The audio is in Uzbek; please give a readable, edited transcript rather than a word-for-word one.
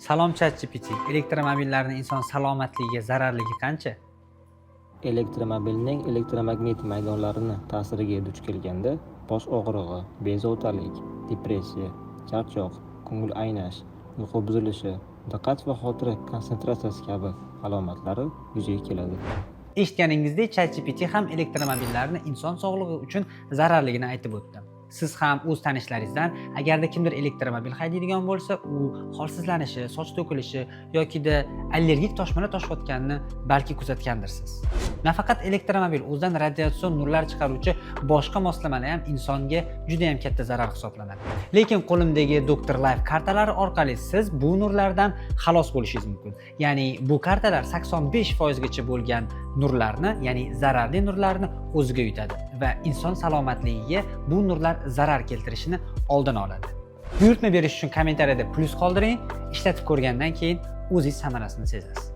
Salom ChatGPT. Elektromobillarning inson salomatligiga zararligi qancha? Elektromobilning elektromagnet maydonlarini ta'siriga duch kelganda bosh og'rig'i, bezovtalik, depressiya, charchoq, ko'ngil aynash, uyqu buzilishi, diqqat va xotira konsentratsiyasi kabi alomatlari yuzaga keladi. Eshitganingizdek, ChatGPT ham elektromobillarni inson sog'lig'i uchun zararligini aytib o'tdi. Siz ham o'z tanishlaringizdan agarda kimdir elektromobil haydaydigan bo'lsa, u holsizlanishi, soch to'kilishi yokida allergik toshmalar toshayotganini balki kuzatgandirsiz. Nafaqat elektromobil o'zidan radiatsion nurlar chiqaruvchi boshqa moslamalar ham insonga juda ham katta zarar hisoblanadi. Lekin qo'limdagi Dr. Life kartalari orqali siz bu nurlardan xalos bo'lishingiz mumkin. Ya'ni bu kartalar 85% gacha bo'lgan nurlarni, ya'ni zararli nurlarni o'ziga yutadi va inson salomatligiga bu nurlar zarar keltirishini oldini oladi. Buyurtma berish uchun kommentariyada plus qoldiring, ishlatib ko'rgandan keyin o'zingiz samarasini sezasiz.